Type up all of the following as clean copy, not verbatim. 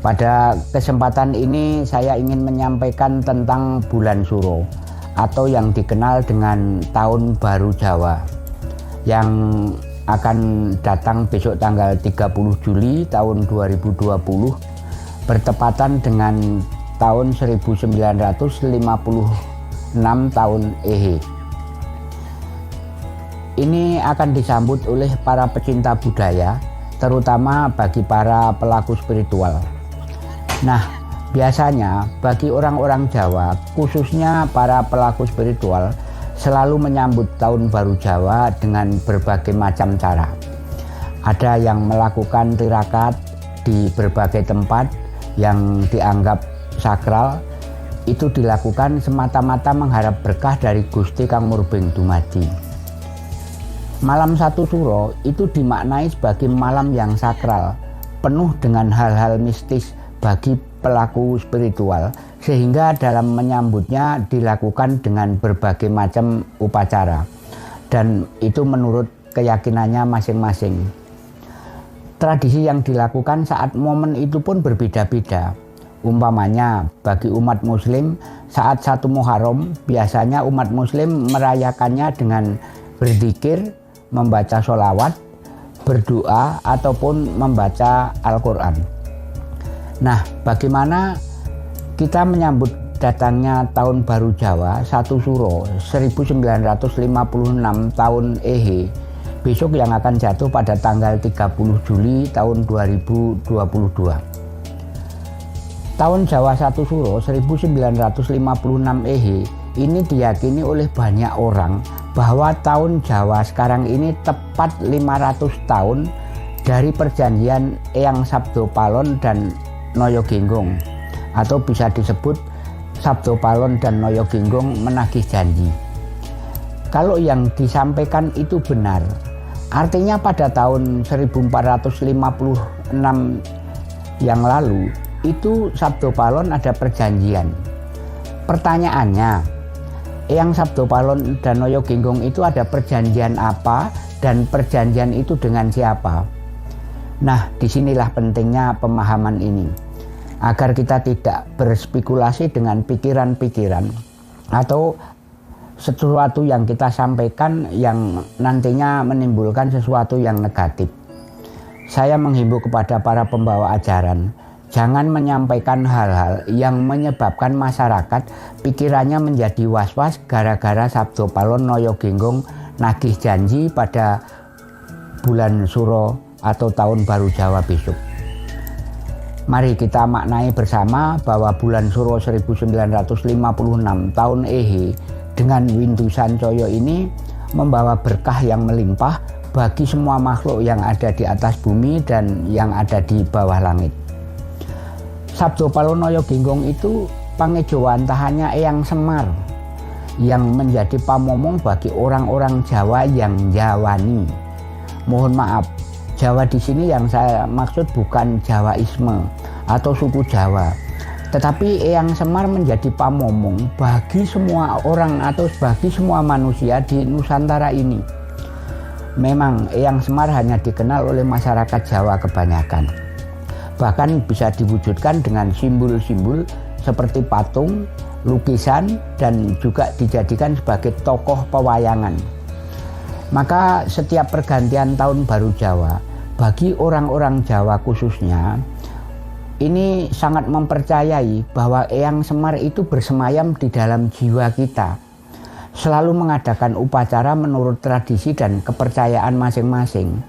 Pada kesempatan ini saya ingin menyampaikan tentang bulan Suro atau yang dikenal dengan Tahun Baru Jawa yang akan datang besok tanggal 30 Juli tahun 2020 bertepatan dengan tahun 1956 tahun Ehe. Ini akan disambut oleh para pecinta budaya, terutama bagi para pelaku spiritual. Nah, biasanya bagi orang-orang Jawa, khususnya para pelaku spiritual, selalu menyambut Tahun Baru Jawa dengan berbagai macam cara. Ada yang melakukan tirakat di berbagai tempat yang dianggap sakral. Itu dilakukan semata-mata mengharap berkah dari Gusti Kang Murbeng Dumadi. Malam 1 Suro itu dimaknai sebagai malam yang sakral, penuh dengan hal-hal mistis bagi pelaku spiritual, sehingga dalam menyambutnya dilakukan dengan berbagai macam upacara, dan itu menurut keyakinannya masing-masing. Tradisi yang dilakukan saat momen itu pun berbeda-beda. Umpamanya bagi umat muslim saat 1 Muharram biasanya umat muslim merayakannya dengan berzikir, membaca sholawat, berdoa ataupun membaca Al-Quran. Nah, bagaimana kita menyambut datangnya Tahun Baru Jawa 1 Suro 1956 tahun Ehe besok yang akan jatuh pada tanggal 30 Juli tahun 2022. Tahun Jawa 1 Suro 1956 Ehe ini diyakini oleh banyak orang bahwa tahun Jawa sekarang ini tepat 500 tahun dari perjanjian Eyang Sabdo Palon dan Noyo Genggong, atau bisa disebut Sabdo Palon dan Noyo Genggong menagih janji. Kalau yang disampaikan itu benar, artinya pada tahun 1456 yang lalu itu Sabdo Palon ada perjanjian. Pertanyaannya, Eyang Sabdo Palon dan Noyo Genggong itu ada perjanjian apa dan perjanjian itu dengan siapa? Nah, disinilah pentingnya pemahaman ini, agar kita tidak berspekulasi dengan pikiran-pikiran atau sesuatu yang kita sampaikan yang nantinya menimbulkan sesuatu yang negatif. Saya menghimbau kepada para pembawa ajaran, jangan menyampaikan hal-hal yang menyebabkan masyarakat pikirannya menjadi was-was gara-gara Sabdo Palon Noyo Genggong nagih janji pada bulan Suro atau Tahun Baru Jawa besok. Mari kita maknai bersama bahwa bulan Suro 1956 tahun Ehe dengan Windu Sancoyo ini membawa berkah yang melimpah bagi semua makhluk yang ada di atas bumi dan yang ada di bawah langit. Sabdo Palon Noyo Genggong itu pangejawantahannya Eyang Semar yang menjadi pamomong bagi orang-orang Jawa yang Jawani. Mohon maaf, Jawa di sini yang saya maksud bukan Jawaisme atau suku Jawa, tetapi Eyang Semar menjadi pamomong bagi semua orang atau bagi semua manusia di Nusantara ini. Memang Eyang Semar hanya dikenal oleh masyarakat Jawa kebanyakan. Bahkan bisa diwujudkan dengan simbol-simbol seperti patung, lukisan, dan juga dijadikan sebagai tokoh pewayangan. Maka setiap pergantian Tahun Baru Jawa, bagi orang-orang Jawa khususnya, ini sangat mempercayai bahwa Eyang Semar itu bersemayam di dalam jiwa kita. Selalu mengadakan upacara menurut tradisi dan kepercayaan masing-masing.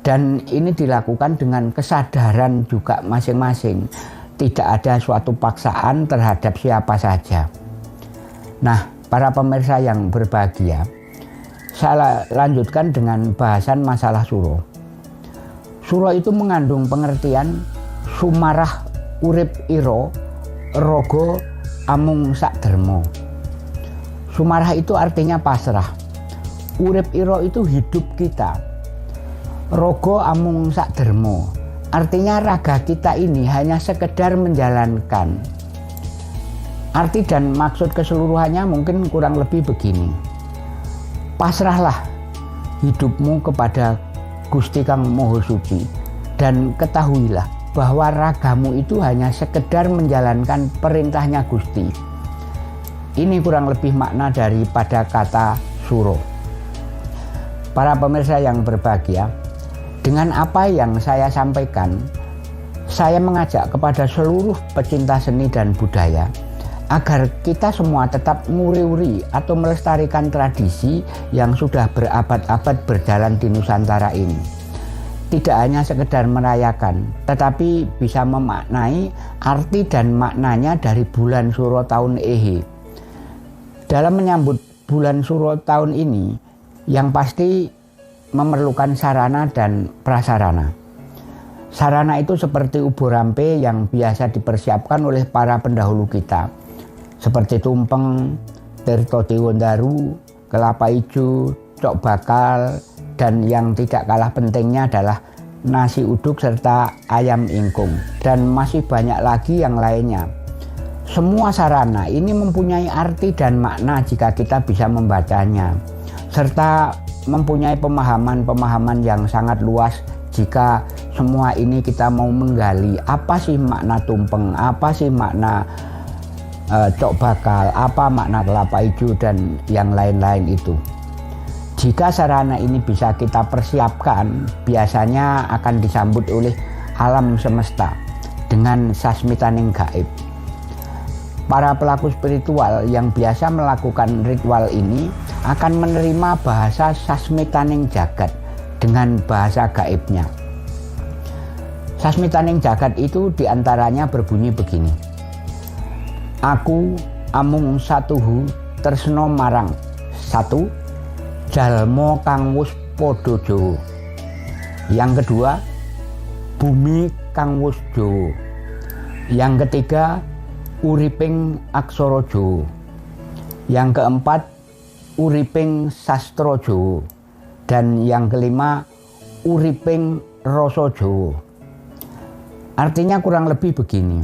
Dan ini dilakukan dengan kesadaran juga masing-masing. Tidak ada suatu paksaan terhadap siapa saja. Nah, para pemirsa yang berbahagia, saya lanjutkan dengan bahasan masalah Suro. Suro itu mengandung pengertian sumarah urip iro rogo amung sakdermo. Sumarah itu artinya pasrah. Urip iro itu hidup kita. Rogo amung sakdermo artinya raga kita ini hanya sekedar menjalankan. Arti dan maksud keseluruhannya mungkin kurang lebih begini. Pasrahlah hidupmu kepada Gusti Kang Moho Suci dan ketahuilah bahwa ragamu itu hanya sekedar menjalankan perintahnya Gusti. Ini kurang lebih makna daripada kata suro. Para pemirsa yang berbahagia, dengan apa yang saya sampaikan, saya mengajak kepada seluruh pecinta seni dan budaya agar kita semua tetap nguri-uri atau melestarikan tradisi yang sudah berabad-abad berjalan di Nusantara ini. Tidak hanya sekedar merayakan, tetapi bisa memaknai arti dan maknanya dari bulan Suro tahun Ehe. Dalam menyambut bulan Suro tahun ini, yang pasti memerlukan sarana dan prasarana. Sarana itu seperti ubo rampe yang biasa dipersiapkan oleh para pendahulu kita, seperti tumpeng, tirto tiwondaru, kelapa ijo, cok bakal, dan yang tidak kalah pentingnya adalah nasi uduk serta ayam ingkung, dan masih banyak lagi yang lainnya. Semua sarana ini mempunyai arti dan makna jika kita bisa membacanya, serta mempunyai pemahaman-pemahaman yang sangat luas jika semua ini kita mau menggali apa sih makna tumpeng, apa sih makna cok bakal, apa makna kelapa hijau dan yang lain-lain itu. Jika sarana ini bisa kita persiapkan, biasanya akan disambut oleh alam semesta dengan sasmitaning gaib. Para pelaku spiritual yang biasa melakukan ritual ini akan menerima bahasa sasmitaning jagat dengan bahasa gaibnya. Sasmitaning jagat itu diantaranya berbunyi begini: aku amung satuhu tresno marang satu jalmo kang wus podo Jowo. Yang kedua, bumi kang wus Jowo. Yang ketiga, uriping aksara Jowo. Yang keempat, uriping sastra Jowo. Dan yang kelima, uriping rasa Jowo. Artinya kurang lebih begini: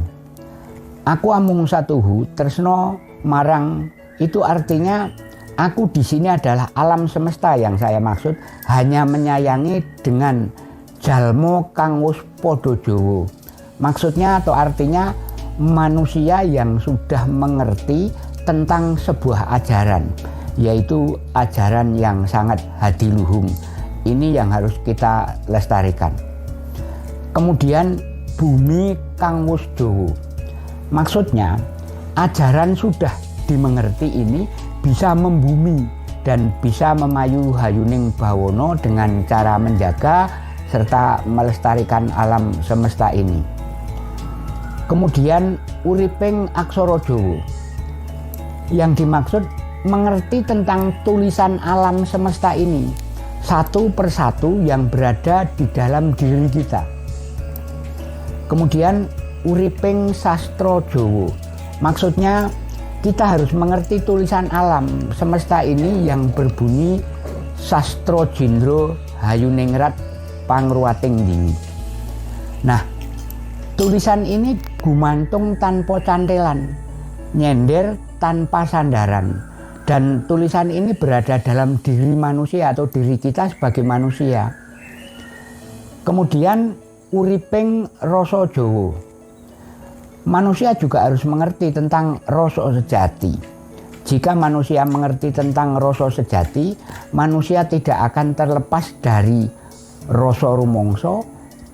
aku amung satuhu tresno marang, itu artinya aku di sini adalah alam semesta yang saya maksud, hanya menyayangi dengan jalmo kang wus podo Jowo. Maksudnya atau artinya manusia yang sudah mengerti tentang sebuah ajaran, yaitu ajaran yang sangat hadiluhung. Ini yang harus kita lestarikan. Kemudian bumi kang wus Jowo. Maksudnya ajaran sudah dimengerti ini bisa membumi dan bisa memayu hayuning bawono dengan cara menjaga serta melestarikan alam semesta ini. Kemudian uriping aksara Jowo. Yang dimaksud mengerti tentang tulisan alam semesta ini satu persatu yang berada di dalam diri kita. Kemudian uriping sastra Jowo. Maksudnya kita harus mengerti tulisan alam semesta ini yang berbunyi sastra jindro hayuningrat pangruating dini. Nah, tulisan ini gumantung tanpa cantelan, nyender tanpa sandaran, dan tulisan ini berada dalam diri manusia atau diri kita sebagai manusia. Kemudian uriping rasa Jowo. Manusia juga harus mengerti tentang rasa sejati. Jika manusia mengerti tentang rasa sejati, manusia tidak akan terlepas dari rasa rumangsa,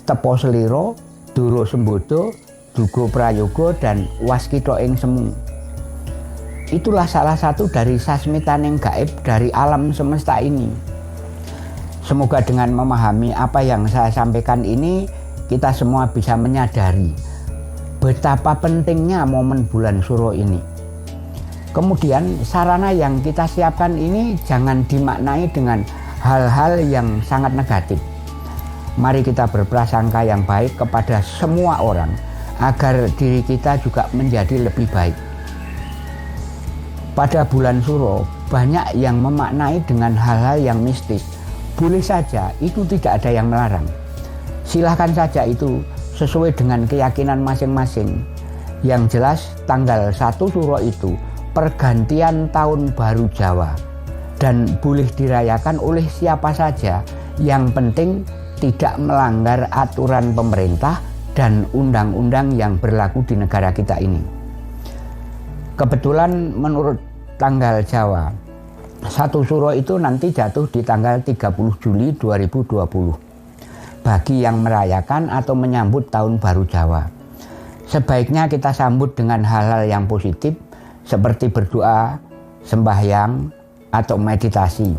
tepo selira, duro sembodo, dugo prayoga, dan waskita ing semu. Itulah salah satu dari sasmitaning gaib dari alam semesta ini. Semoga dengan memahami apa yang saya sampaikan ini, kita semua bisa menyadari betapa pentingnya momen bulan Suro ini. Kemudian sarana yang kita siapkan ini jangan dimaknai dengan hal-hal yang sangat negatif. Mari kita berprasangka yang baik kepada semua orang agar diri kita juga menjadi lebih baik. Pada bulan Suro banyak yang memaknai dengan hal-hal yang mistis. Boleh saja, itu tidak ada yang melarang. Silahkan saja itu sesuai dengan keyakinan masing-masing. Yang jelas tanggal 1 Suro itu pergantian tahun baru Jawa dan boleh dirayakan oleh siapa saja. Yang penting tidak melanggar aturan pemerintah dan undang-undang yang berlaku di negara kita ini. Kebetulan menurut tanggal Jawa, 1 Suro itu nanti jatuh di tanggal 30 Juli 2020 bagi yang merayakan atau menyambut Tahun Baru Jawa. Sebaiknya kita sambut dengan hal-hal yang positif seperti berdoa, sembahyang, atau meditasi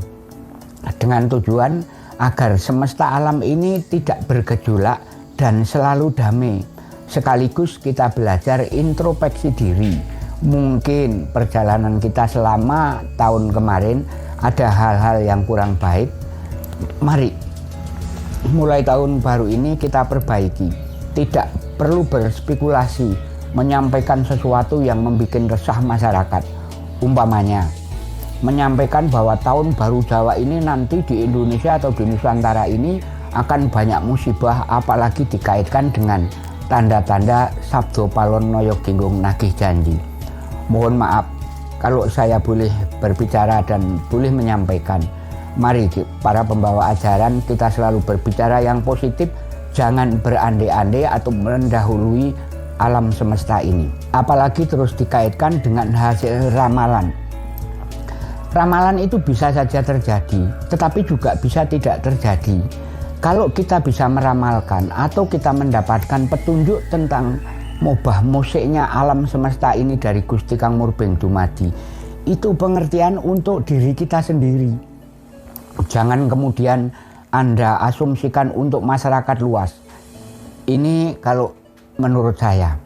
dengan tujuan agar semesta alam ini tidak bergejolak dan selalu damai. Sekaligus kita belajar introspeksi diri. Mungkin perjalanan kita selama tahun kemarin ada hal-hal yang kurang baik. Mari mulai tahun baru ini kita perbaiki. Tidak perlu berspekulasi menyampaikan sesuatu yang membuat resah masyarakat. Umpamanya menyampaikan bahwa Tahun Baru Jawa ini nanti di Indonesia atau di Nusantara ini akan banyak musibah, apalagi dikaitkan dengan tanda-tanda Sabdo Palon Noyo Ginggung Nagih Janji. Mohon maaf kalau saya boleh berbicara dan boleh menyampaikan. Mari para pembawa ajaran kita selalu berbicara yang positif, jangan berandai-andai atau mendahului alam semesta ini. Apalagi terus dikaitkan dengan hasil ramalan. Ramalan itu bisa saja terjadi, tetapi juga bisa tidak terjadi. Kalau kita bisa meramalkan atau kita mendapatkan petunjuk tentang mobah musiknya alam semesta ini dari Gusti Kang Murbeng Dumadi, itu pengertian untuk diri kita sendiri. Jangan kemudian Anda asumsikan untuk masyarakat luas. Ini kalau menurut saya.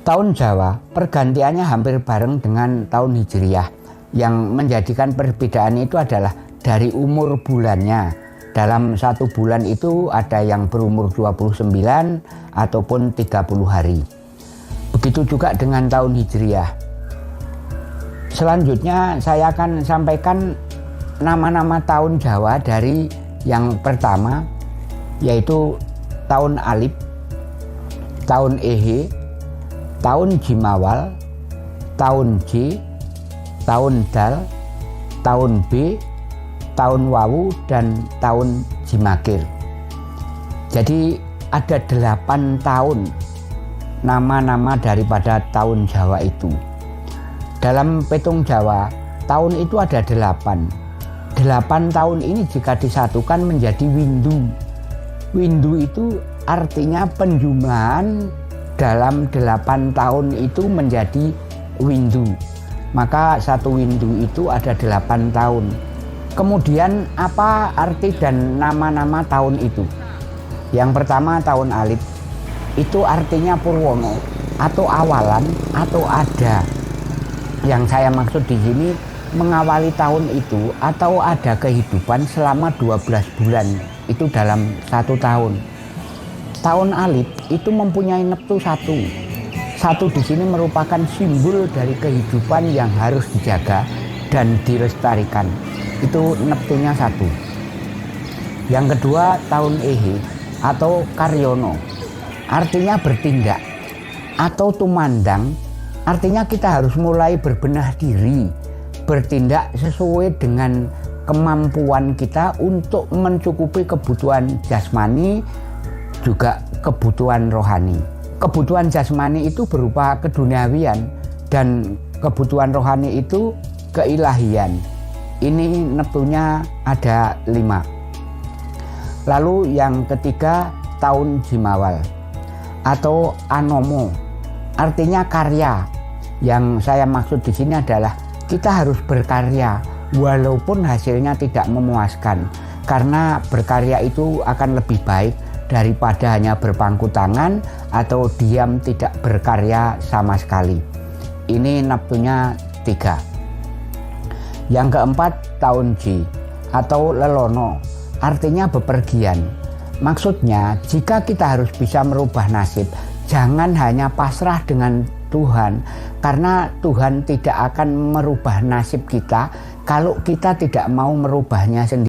Tahun Jawa pergantiannya hampir bareng dengan tahun Hijriyah. Yang menjadikan perbedaan itu adalah dari umur bulannya. Dalam 1 bulan itu ada yang berumur 29 ataupun 30 hari. Begitu juga dengan tahun Hijriyah. Selanjutnya saya akan sampaikan nama-nama tahun Jawa dari yang pertama, yaitu tahun Alif, tahun Ehe, tahun Jimawal, tahun J, tahun Dal, tahun B, tahun Wawu, dan tahun Jimakir. Jadi ada 8 tahun nama-nama daripada tahun Jawa itu. Dalam petung Jawa, tahun itu ada 8. 8 tahun ini jika disatukan menjadi windu. Windu itu artinya penjumlahan dalam 8 tahun itu menjadi windu. Maka 1 windu itu ada 8 tahun. Kemudian apa arti dan nama-nama tahun itu? Yang pertama tahun Alif. Itu artinya Purwono atau awalan atau ada. Yang saya maksud di sini mengawali tahun itu atau ada kehidupan selama 12 bulan itu dalam 1 tahun. Tahun Alif itu mempunyai neptu 1. 1 di sini merupakan simbol dari kehidupan yang harus dijaga dan dilestarikan. Itu neptunya 1. Yang kedua tahun Ehe atau Karyono. Artinya bertindak atau tumandang. Artinya kita harus mulai berbenah diri, bertindak sesuai dengan kemampuan kita untuk mencukupi kebutuhan jasmani juga kebutuhan rohani. Kebutuhan jasmani itu berupa keduniawian dan kebutuhan rohani itu keilahian. Ini neptunya ada 5. Lalu yang ketiga tahun Jimawal atau Anomo. Artinya karya. Yang saya maksud di sini adalah kita harus berkarya walaupun hasilnya tidak memuaskan. Karena berkarya itu akan lebih baik daripada hanya berpangku tangan atau diam tidak berkarya sama sekali. Ini neptunya 3. Yang keempat tahun J atau Lelono. Artinya bepergian. Maksudnya jika kita harus bisa merubah nasib, jangan hanya pasrah dengan Tuhan, karena Tuhan tidak akan merubah nasib kita kalau kita tidak mau merubahnya sendiri.